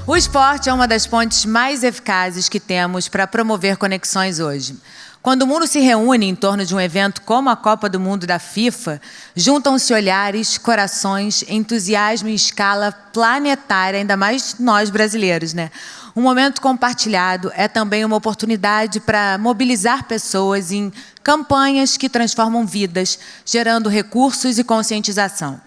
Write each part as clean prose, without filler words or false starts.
O esporte é uma das pontes mais eficazes que temos para promover conexões hoje. Quando o mundo se reúne em torno de um evento como a Copa do Mundo da FIFA, juntam-se olhares, corações, entusiasmo em escala planetária, ainda mais nós brasileiros, né? Um momento compartilhado é também uma oportunidade para mobilizar pessoas em campanhas que transformam vidas, gerando recursos e conscientização.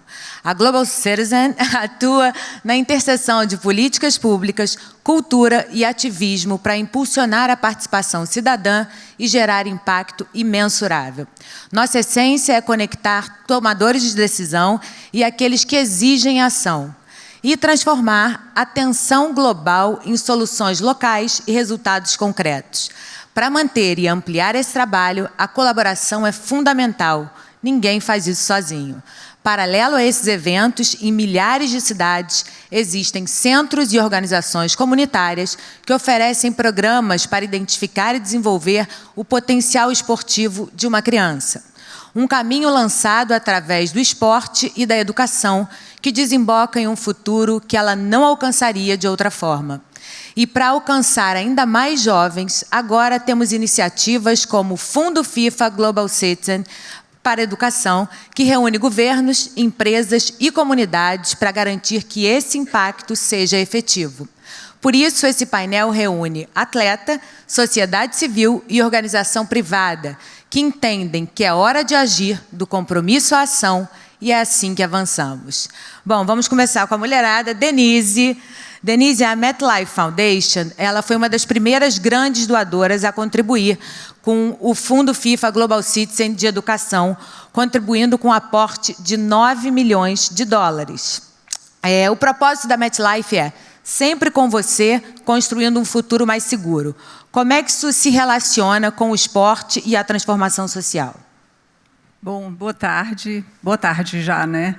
A Global Citizen atua na interseção de políticas públicas, cultura e ativismo para impulsionar a participação cidadã e gerar impacto imensurável. Nossa essência é conectar tomadores de decisão e aqueles que exigem ação e transformar a atenção global em soluções locais e resultados concretos. Para manter e ampliar esse trabalho, a colaboração é fundamental. Ninguém faz isso sozinho. Paralelo a esses eventos, em milhares de cidades, existem centros e organizações comunitárias que oferecem programas para identificar e desenvolver o potencial esportivo de uma criança. Um caminho lançado através do esporte e da educação que desemboca em um futuro que ela não alcançaria de outra forma. E para alcançar ainda mais jovens, agora temos iniciativas como o Fundo FIFA Global Citizen para a Educação, que reúne governos, empresas e comunidades para garantir que esse impacto seja efetivo. Por isso, esse painel reúne atleta, sociedade civil e organização privada, que entendem que é hora de agir, do compromisso à ação, e é assim que avançamos. Bom, vamos começar com a mulherada. Denise, a MetLife Foundation, ela foi uma das primeiras grandes doadoras a contribuir com o Fundo FIFA Global Citizen de Educação, contribuindo com um aporte de 9 milhões de dólares. O propósito da MetLife é sempre com você, construindo um futuro mais seguro. Como é que isso se relaciona com o esporte e a transformação social? Bom, boa tarde. Boa tarde já, né?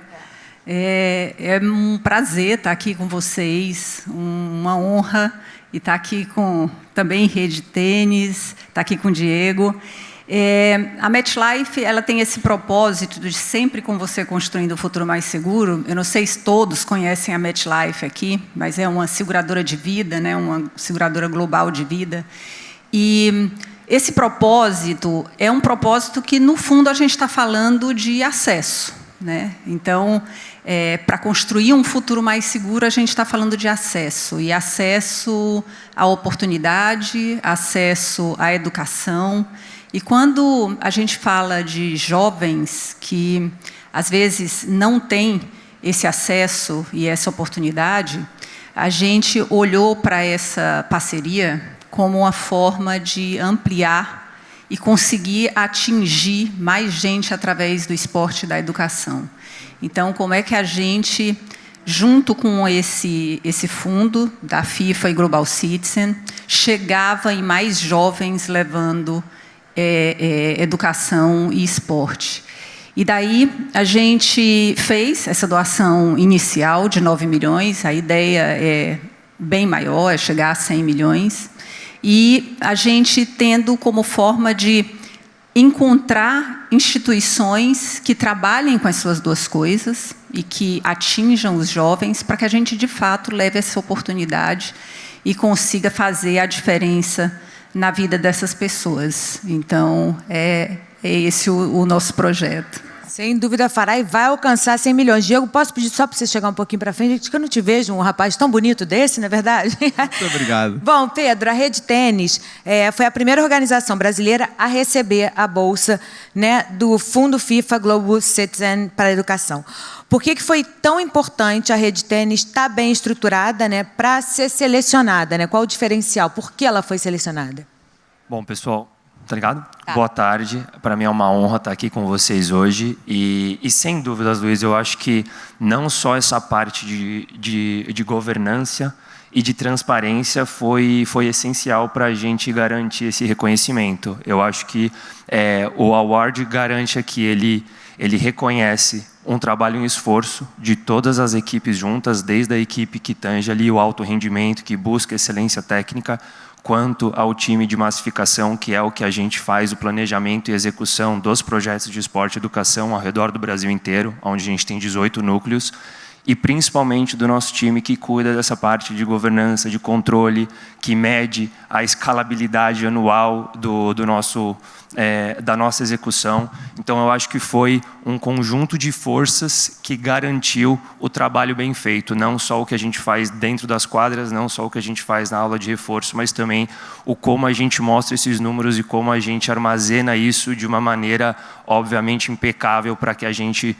É um prazer estar aqui com vocês, uma honra e estar aqui com também Rede Tênis, estar aqui com o Diego. A MetLife, ela tem esse propósito de sempre com você construindo um futuro mais seguro. Eu não sei se todos conhecem a MetLife aqui, mas é uma seguradora de vida, né? Uma seguradora global de vida. E esse propósito é um propósito que, no fundo, a gente está falando de acesso, né? Então, para construir um futuro mais seguro, a gente está falando de acesso. E acesso à oportunidade, acesso à educação. E quando a gente fala de jovens que, às vezes, não têm esse acesso e essa oportunidade, a gente olhou para essa parceria como uma forma de ampliar e conseguir atingir mais gente através do esporte e da educação. Então, como é que a gente, junto com esse fundo da FIFA e Global Citizen, chegava em mais jovens levando educação e esporte? E daí a gente fez essa doação inicial de 9 milhões, a ideia é bem maior, é chegar a 100 milhões, e a gente tendo como forma de encontrar instituições que trabalhem com as suas duas coisas e que atinjam os jovens para que a gente, de fato, leve essa oportunidade e consiga fazer a diferença na vida dessas pessoas. Então, é esse o nosso projeto. Sem dúvida fará e vai alcançar 100 milhões. Diego, posso pedir só para você chegar um pouquinho para frente? Que eu não te vejo um rapaz tão bonito desse, não é verdade? Muito obrigado. Bom, Pedro, a Rede Tênis foi a primeira organização brasileira a receber a bolsa, né, do Fundo FIFA Global Citizen para a Educação. Por que foi tão importante a Rede Tênis estar bem estruturada, né, para ser selecionada? Né? Qual o diferencial? Por que ela foi selecionada? Bom, pessoal, tá ligado? Tá. Boa tarde. Para mim é uma honra estar aqui com vocês hoje. E sem dúvidas, Luiz, eu acho que não só essa parte de governança e de transparência foi essencial para a gente garantir esse reconhecimento. Eu acho que o award garante que ele reconhece um trabalho e um esforço de todas as equipes juntas, desde a equipe que tange ali o alto rendimento, que busca excelência técnica, quanto ao time de massificação, que é o que a gente faz, o planejamento e execução dos projetos de esporte e educação ao redor do Brasil inteiro, onde a gente tem 18 núcleos. e principalmente do nosso time que cuida dessa parte de governança, de controle, que mede a escalabilidade anual da nossa execução. Então, eu acho que foi um conjunto de forças que garantiu o trabalho bem feito, não só o que a gente faz dentro das quadras, não só o que a gente faz na aula de reforço, mas também o como a gente mostra esses números e como a gente armazena isso de uma maneira, obviamente, impecável para que a gente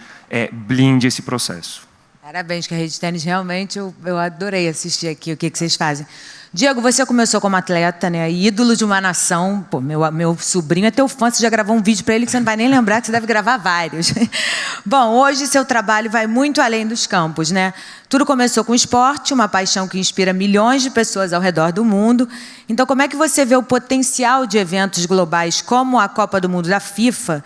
blinde esse processo. Parabéns, que a Rede Tênis realmente eu adorei assistir aqui o que vocês fazem. Diego, você começou como atleta, né? Ídolo de uma nação. Pô, meu sobrinho é teu fã, você já gravou um vídeo para ele que você não vai nem lembrar, que você deve gravar vários. Bom, hoje seu trabalho vai muito além dos campos, né? Tudo começou com o esporte, uma paixão que inspira milhões de pessoas ao redor do mundo. Então, como é que você vê o potencial de eventos globais como a Copa do Mundo da FIFA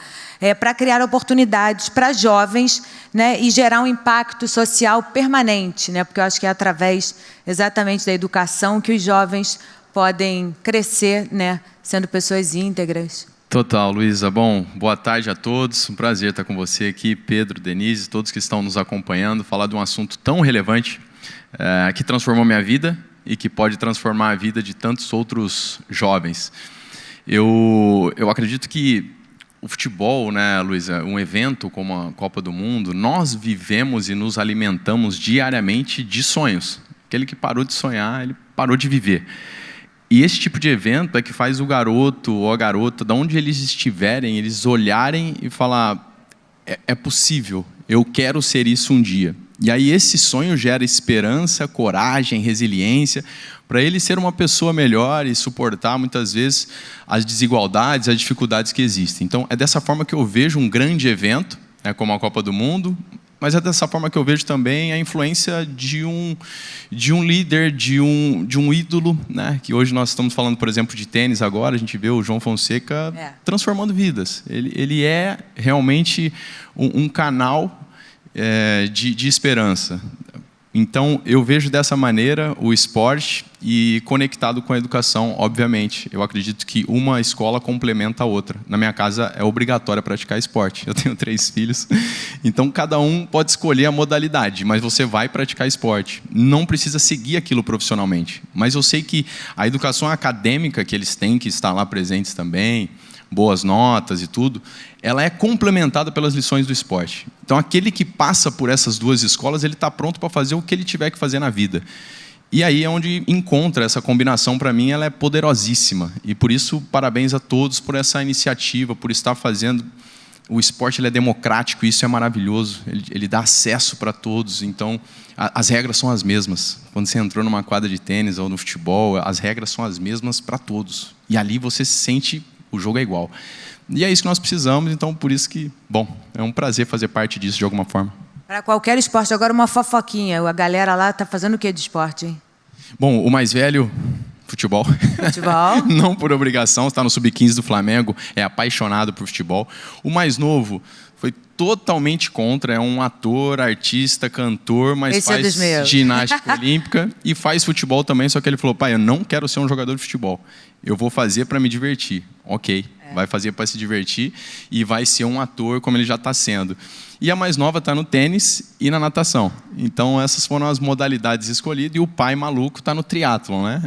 para criar oportunidades para jovens, né, e gerar um impacto social permanente, né, porque eu acho que é através exatamente da educação que os jovens podem crescer, né, sendo pessoas íntegras? Total, Luísa. Bom, boa tarde a todos. Um prazer estar com você aqui, Pedro, Denise, todos que estão nos acompanhando, falar de um assunto tão relevante que transformou minha vida e que pode transformar a vida de tantos outros jovens. Eu acredito que o futebol, né, Luísa, um evento como a Copa do Mundo, nós vivemos e nos alimentamos diariamente de sonhos. Aquele que parou de sonhar, ele parou de viver. E esse tipo de evento é que faz o garoto ou a garota, de onde eles estiverem, eles olharem e falar, é possível, eu quero ser isso um dia. E aí esse sonho gera esperança, coragem, resiliência, para ele ser uma pessoa melhor e suportar, muitas vezes, as desigualdades, as dificuldades que existem. Então, é dessa forma que eu vejo um grande evento, como a Copa do Mundo, mas é dessa forma que eu vejo também a influência de um líder, de um ídolo, né? Que hoje nós estamos falando, por exemplo, de tênis agora, a gente vê o João Fonseca transformando vidas. Ele é realmente um canal de esperança. Então, eu vejo dessa maneira o esporte e conectado com a educação, obviamente. Eu acredito que uma escola complementa a outra. Na minha casa é obrigatório praticar esporte. Eu tenho 3 filhos. Então, cada um pode escolher a modalidade, mas você vai praticar esporte. Não precisa seguir aquilo profissionalmente. Mas eu sei que a educação acadêmica que eles têm, que está lá presentes também, boas notas e tudo, ela é complementada pelas lições do esporte. Então, aquele que passa por essas duas escolas, ele está pronto para fazer o que ele tiver que fazer na vida. E aí é onde encontra essa combinação, para mim, ela é poderosíssima. E por isso, parabéns a todos por essa iniciativa, por estar fazendo. O esporte ele é democrático, e isso é maravilhoso. Ele dá acesso para todos. Então, as regras são as mesmas. Quando você entrou numa quadra de tênis ou no futebol, as regras são as mesmas para todos. E ali você se sente... O jogo é igual. E é isso que nós precisamos, então por isso que, bom, é um prazer fazer parte disso de alguma forma. Para qualquer esporte, agora uma fofoquinha. A galera lá está fazendo o que de esporte, hein? Bom, o mais velho, futebol. Futebol? Não por obrigação, está no sub-15 do Flamengo, é apaixonado por futebol. O mais novo foi totalmente contra, é um ator, artista, cantor, mas Esse faz ginástica olímpica e faz futebol também, só que ele falou, pai, eu não quero ser um jogador de futebol. Eu vou fazer para me divertir. Ok, vai fazer para se divertir e vai ser um ator como ele já está sendo. E a mais nova está no tênis e na natação. Então, essas foram as modalidades escolhidas. E o pai maluco está no triatlon, né?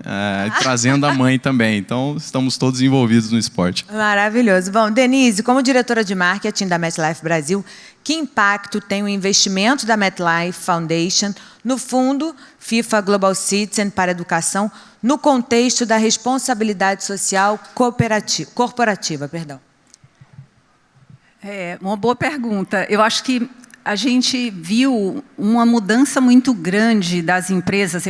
Trazendo a mãe também. Então, estamos todos envolvidos no esporte. Maravilhoso. Bom, Denise, como diretora de marketing da MetLife Brasil, que impacto tem o investimento da MetLife Foundation no fundo FIFA Global Citizen para a educação no contexto da responsabilidade social corporativa? É uma boa pergunta. Eu acho que a gente viu uma mudança muito grande das empresas.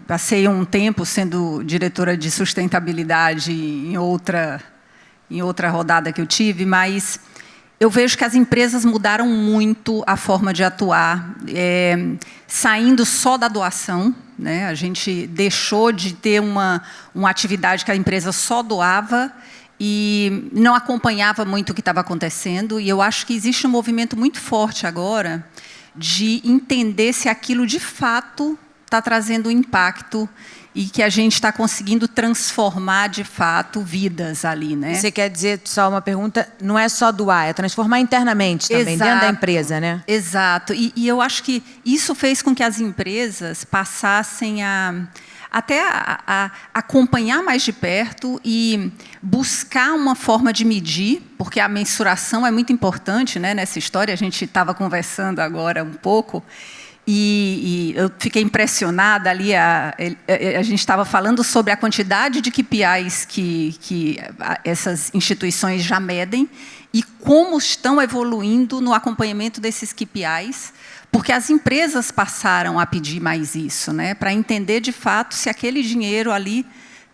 Passei um tempo sendo diretora de sustentabilidade em outra rodada que eu tive, mas eu vejo que as empresas mudaram muito a forma de atuar, saindo só da doação, né? A gente deixou de ter uma atividade que a empresa só doava e não acompanhava muito o que estava acontecendo. E eu acho que existe um movimento muito forte agora de entender se aquilo de fato está trazendo impacto e que a gente está conseguindo transformar, de fato, vidas ali, né? Você quer dizer, só uma pergunta, não é só doar, é transformar internamente também, Exato, dentro da empresa, né? Exato. E eu acho que isso fez com que as empresas passassem a acompanhar mais de perto e buscar uma forma de medir, porque a mensuração é muito importante, né, nessa história. A gente estava conversando agora um pouco e eu fiquei impressionada ali. A gente estava falando sobre a quantidade de KPIs que essas instituições já medem e como estão evoluindo no acompanhamento desses KPIs, porque as empresas passaram a pedir mais isso, né, para entender, de fato, se aquele dinheiro ali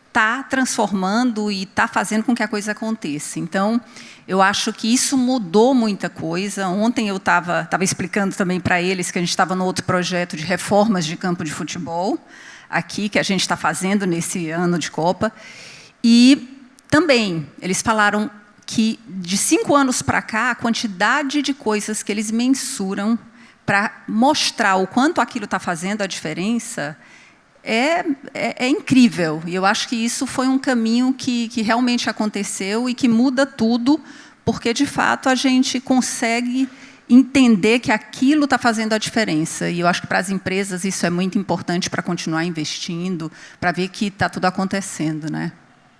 está transformando e está fazendo com que a coisa aconteça. Então, eu acho que isso mudou muita coisa. Ontem eu estava explicando também para eles que a gente estava no outro projeto de reformas de campo de futebol, aqui, que a gente está fazendo nesse ano de Copa. E também eles falaram que, de 5 anos para cá, a quantidade de coisas que eles mensuram para mostrar o quanto aquilo está fazendo a diferença é incrível. E eu acho que isso foi um caminho que realmente aconteceu e que muda tudo, porque, de fato, a gente consegue entender que aquilo está fazendo a diferença. E eu acho que, para as empresas, isso é muito importante para continuar investindo, para ver que está tudo acontecendo, né?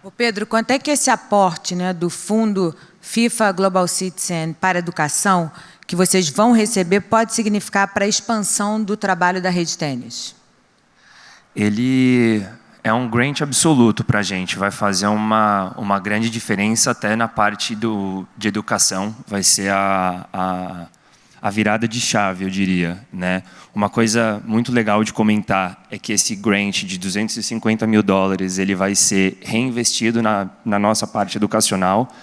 Ô Pedro, quanto é que esse aporte, né, do fundo FIFA Global Citizen para a educação, que vocês vão receber, pode significar para a expansão do trabalho da Rede Tênis? Ele é um grant absoluto para a gente, vai fazer uma grande diferença até na parte de educação, vai ser a virada de chave, eu diria, né? Uma coisa muito legal de comentar é que esse grant de $250 mil, ele vai ser reinvestido na nossa parte educacional.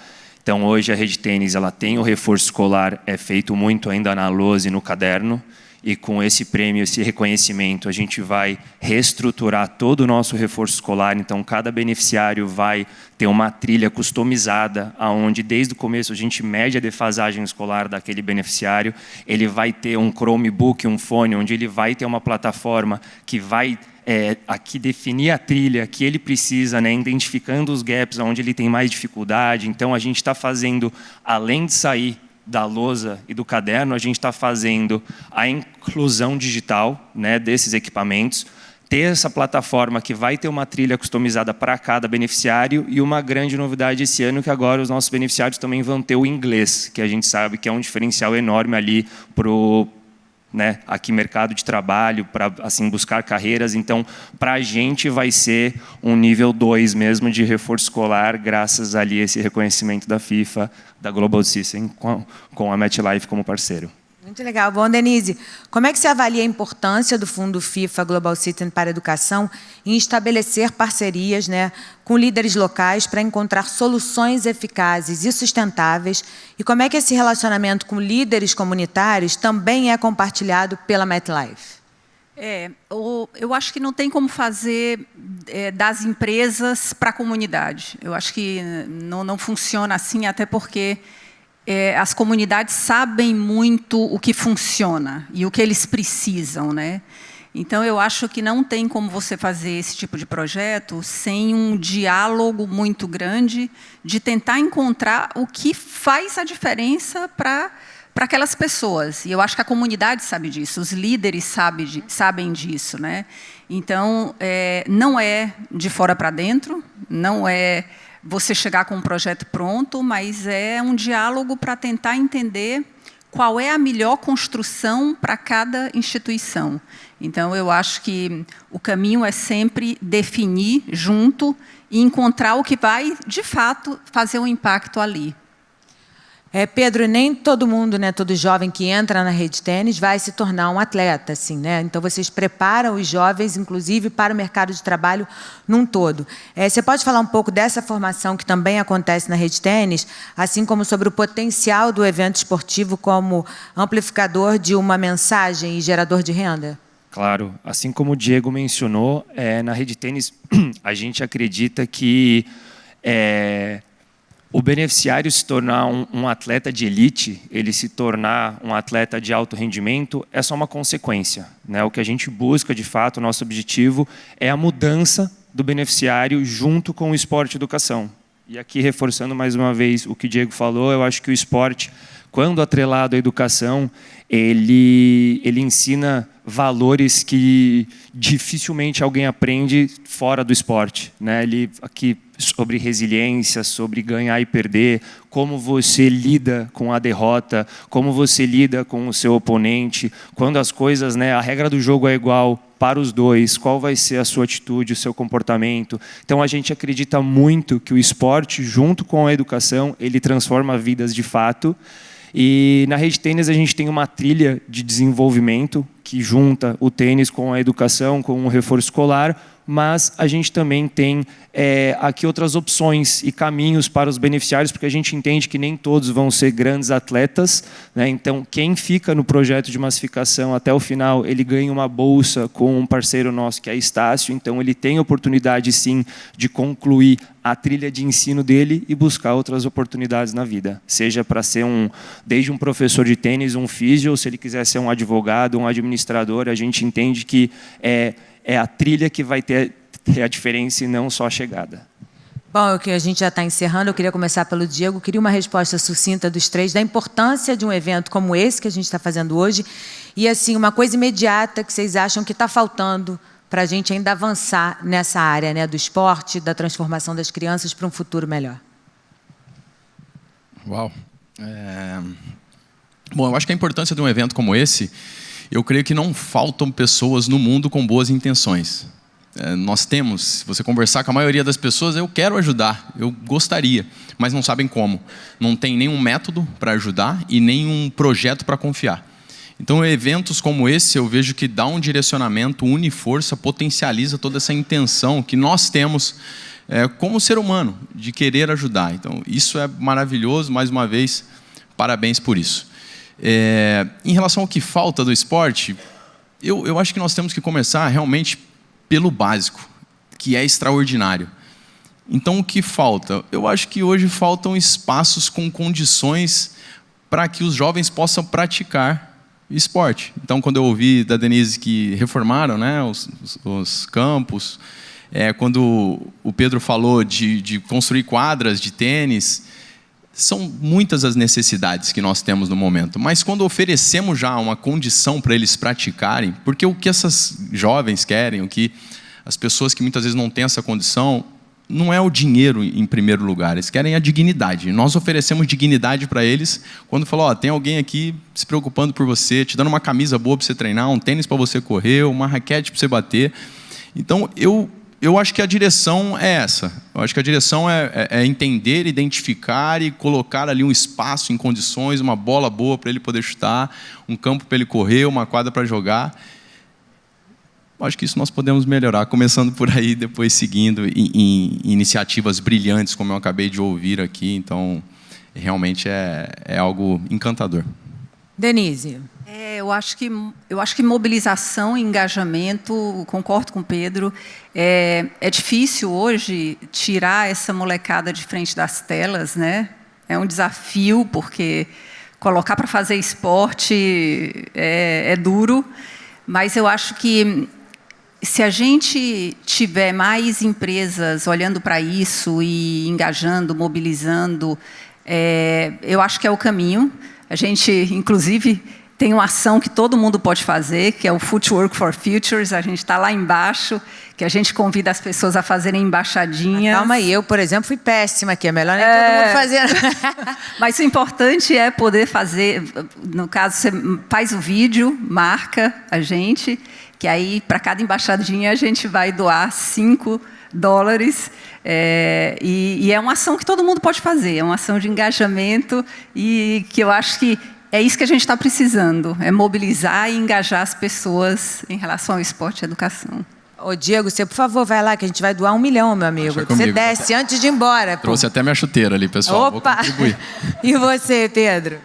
Então, hoje, a Rede Tênis ela tem o reforço escolar, é feito muito ainda na lousa e no caderno, e com esse prêmio, esse reconhecimento, a gente vai reestruturar todo o nosso reforço escolar. Então, cada beneficiário vai ter uma trilha customizada, onde, desde o começo, a gente mede a defasagem escolar daquele beneficiário. Ele vai ter um Chromebook, um fone, onde ele vai ter uma plataforma que vai aqui definir a trilha que ele precisa, né, identificando os gaps onde ele tem mais dificuldade. Então, a gente está fazendo, além de sair da lousa e do caderno, a gente está fazendo a inclusão digital, né, desses equipamentos, ter essa plataforma que vai ter uma trilha customizada para cada beneficiário, e uma grande novidade esse ano, que agora os nossos beneficiários também vão ter o inglês, que a gente sabe que é um diferencial enorme ali para o aqui mercado de trabalho, para assim, buscar carreiras. Então, para a gente vai ser um nível 2 mesmo de reforço escolar, graças ali a esse reconhecimento da FIFA, da Global Citizen, com a MetLife como parceiro. Muito legal. Bom, Denise, como é que você avalia a importância do Fundo FIFA Global Citizen para a Educação em estabelecer parcerias, né, com líderes locais para encontrar soluções eficazes e sustentáveis? E como é que esse relacionamento com líderes comunitários também é compartilhado pela MetLife? Eu acho que não tem como fazer das empresas para a comunidade. Eu acho que não funciona assim, até porque as comunidades sabem muito o que funciona e o que eles precisam, né? Então, eu acho que não tem como você fazer esse tipo de projeto sem um diálogo muito grande de tentar encontrar o que faz a diferença para aquelas pessoas. E eu acho que a comunidade sabe disso, os líderes sabem disso, né? Então, não é de fora para dentro, não é você chegar com um projeto pronto, mas é um diálogo para tentar entender qual é a melhor construção para cada instituição. Então, eu acho que o caminho é sempre definir junto e encontrar o que vai, de fato, fazer um impacto ali. Pedro, nem todo mundo, né, todo jovem que entra na Rede Tênis vai se tornar um atleta, assim, né? Então, vocês preparam os jovens, inclusive, para o mercado de trabalho num todo. Você pode falar um pouco dessa formação que também acontece na Rede Tênis, assim como sobre o potencial do evento esportivo como amplificador de uma mensagem e gerador de renda? Claro. Assim como o Diego mencionou, na Rede Tênis, a gente acredita que o beneficiário se tornar um atleta de elite, ele se tornar um atleta de alto rendimento, é só uma consequência, né? O que a gente busca, de fato, o nosso objetivo é a mudança do beneficiário junto com o esporte e educação. E aqui, reforçando mais uma vez o que o Diego falou, eu acho que o esporte, quando atrelado à educação, ele ensina valores que dificilmente alguém aprende fora do esporte, né? Ele aqui sobre resiliência, sobre ganhar e perder, como você lida com a derrota, como você lida com o seu oponente, quando as coisas, né, a regra do jogo é igual para os dois, qual vai ser a sua atitude, o seu comportamento. Então a gente acredita muito que o esporte, junto com a educação, ele transforma vidas de fato. E na Rede Tênis a gente tem uma trilha de desenvolvimento que junta o tênis com a educação, com o reforço escolar, mas a gente também tem aqui outras opções e caminhos para os beneficiários, porque a gente entende que nem todos vão ser grandes atletas, né? Então, quem fica no projeto de massificação até o final, ele ganha uma bolsa com um parceiro nosso, que é a Estácio, então ele tem oportunidade, sim, de concluir a trilha de ensino dele e buscar outras oportunidades na vida, seja para ser desde um professor de tênis, um físio, ou se ele quiser ser um advogado, um administrador, a gente entende que é a trilha que vai ter a diferença e não só a chegada. Bom, a gente já está encerrando, eu queria começar pelo Diego. Queria uma resposta sucinta dos três da importância de um evento como esse que a gente está fazendo hoje e, assim, uma coisa imediata que vocês acham que está faltando para a gente ainda avançar nessa área, né, do esporte, da transformação das crianças para um futuro melhor. Uau! Bom, eu acho que a importância de um evento como esse, eu creio que não faltam pessoas no mundo com boas intenções. Nós temos, se você conversar com a maioria das pessoas, eu quero ajudar, eu gostaria, mas não sabem como. Não tem nenhum método para ajudar e nenhum projeto para confiar. Então, eventos como esse, eu vejo que dá um direcionamento, une força, potencializa toda essa intenção que nós temos como ser humano, de querer ajudar. Então, isso é maravilhoso, mais uma vez, parabéns por isso. Em relação ao que falta do esporte, eu acho que nós temos que começar realmente pelo básico, que é extraordinário. Então, o que falta? Eu acho que hoje faltam espaços com condições para que os jovens possam praticar esporte. Então, quando eu ouvi da Denise que reformaram, né, os campos, quando o Pedro falou de construir quadras de tênis, são muitas as necessidades que nós temos no momento. Mas quando oferecemos já uma condição para eles praticarem, porque o que essas jovens querem, o que as pessoas que muitas vezes não têm essa condição, não é o dinheiro em primeiro lugar, eles querem a dignidade. Nós oferecemos dignidade para eles quando falou, tem alguém aqui se preocupando por você, te dando uma camisa boa para você treinar, um tênis para você correr, uma raquete para você bater. Então, eu acho que a direção é essa. Eu acho que a direção é entender, identificar e colocar ali um espaço em condições, uma bola boa para ele poder chutar, um campo para ele correr, uma quadra para jogar. Eu acho que isso nós podemos melhorar, começando por aí, depois seguindo em iniciativas brilhantes, como eu acabei de ouvir aqui. Então, realmente é algo encantador. Denise. Eu acho que mobilização e engajamento, concordo com o Pedro, é difícil hoje tirar essa molecada de frente das telas, né? É um desafio, porque colocar para fazer esporte é duro, mas eu acho que se a gente tiver mais empresas olhando para isso e engajando, mobilizando, eu acho que é o caminho. A gente, inclusive, tem uma ação que todo mundo pode fazer, que é o Footwork for Futures. A gente está lá embaixo, que a gente convida as pessoas a fazerem embaixadinhas. Calma aí, eu, por exemplo, fui péssima aqui. É melhor nem todo mundo fazer. Mas o importante é poder fazer. No caso, você faz o vídeo, marca a gente, que aí, para cada embaixadinha, a gente vai doar $5. E é uma ação que todo mundo pode fazer. É uma ação de engajamento e que eu acho que é isso que a gente está precisando, é mobilizar e engajar as pessoas em relação ao esporte e à educação. Ô, Diego, você, por favor, vai lá, que a gente vai doar $1 milhão, meu amigo. Você desce antes de ir embora. Trouxe até minha chuteira ali, pessoal. Opa! Vou contribuir. E você, Pedro?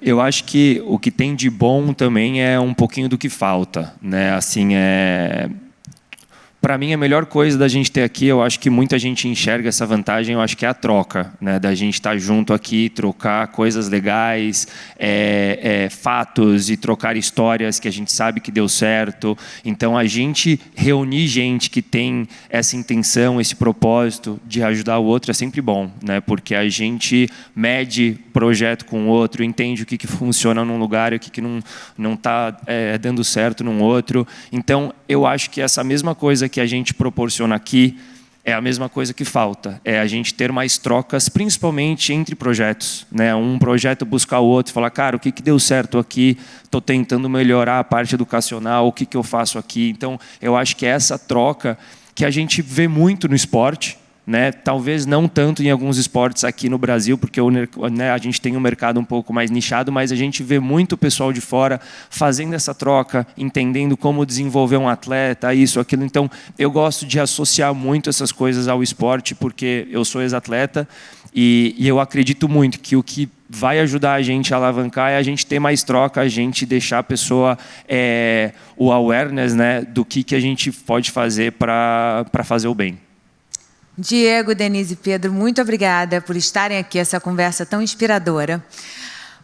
Eu acho que o que tem de bom também é um pouquinho do que falta, né? Assim, para mim, a melhor coisa da gente ter aqui, eu acho que muita gente enxerga essa vantagem, eu acho que é a troca, né? Da gente estar junto aqui, trocar coisas legais, fatos e trocar histórias que a gente sabe que deu certo. Então, a gente reunir gente que tem essa intenção, esse propósito de ajudar o outro é sempre bom, né? Porque a gente mede projeto com o outro, entende o que funciona num lugar e o que não está dando certo num outro. Então, eu acho que essa mesma coisa que a gente proporciona aqui é a mesma coisa que falta. É a gente ter mais trocas, principalmente entre projetos, né? Um projeto buscar o outro e falar, cara, o que deu certo aqui? Estou tentando melhorar a parte educacional, o que eu faço aqui? Então, eu acho que é essa troca que a gente vê muito no esporte, né? Talvez não tanto em alguns esportes aqui no Brasil, porque a gente tem um mercado um pouco mais nichado, mas a gente vê muito o pessoal de fora fazendo essa troca, entendendo como desenvolver um atleta, isso, aquilo. Então, eu gosto de associar muito essas coisas ao esporte, porque eu sou ex-atleta e eu acredito muito que o que vai ajudar a gente a alavancar é a gente ter mais troca, a gente deixar a pessoa o awareness, né, do que a gente pode fazer para fazer o bem. Diego, Denise e Pedro, muito obrigada por estarem aqui, essa conversa tão inspiradora.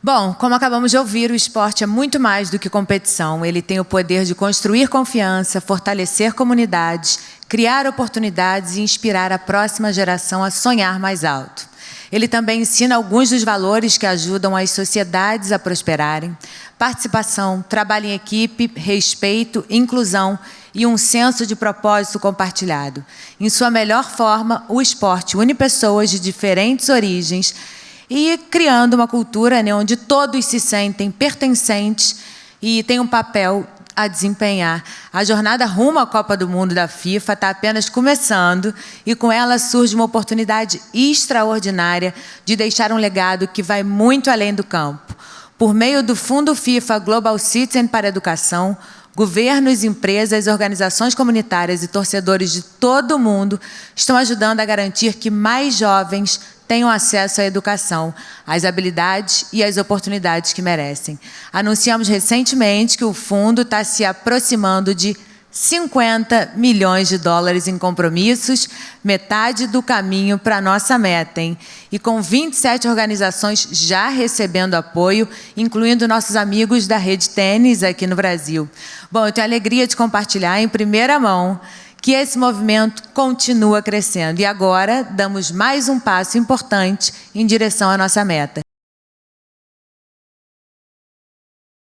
Bom, como acabamos de ouvir, o esporte é muito mais do que competição. Ele tem o poder de construir confiança, fortalecer comunidades, criar oportunidades e inspirar a próxima geração a sonhar mais alto. Ele também ensina alguns dos valores que ajudam as sociedades a prosperarem: participação, trabalho em equipe, respeito, inclusão e um senso de propósito compartilhado. Em sua melhor forma, o esporte une pessoas de diferentes origens e criando uma cultura, né, onde todos se sentem pertencentes e têm um papel a desempenhar. A jornada rumo à Copa do Mundo da FIFA está apenas começando e com ela surge uma oportunidade extraordinária de deixar um legado que vai muito além do campo. Por meio do Fundo FIFA Global Citizen para a Educação, governos, empresas, organizações comunitárias e torcedores de todo o mundo estão ajudando a garantir que mais jovens tenham acesso à educação, às habilidades e às oportunidades que merecem. Anunciamos recentemente que o fundo está se aproximando de 50 milhões de dólares em compromissos, metade do caminho para a nossa meta, hein? E com 27 organizações já recebendo apoio, incluindo nossos amigos da Rede Tênis aqui no Brasil. Bom, eu tenho a alegria de compartilhar em primeira mão que esse movimento continua crescendo. E agora damos mais um passo importante em direção à nossa meta.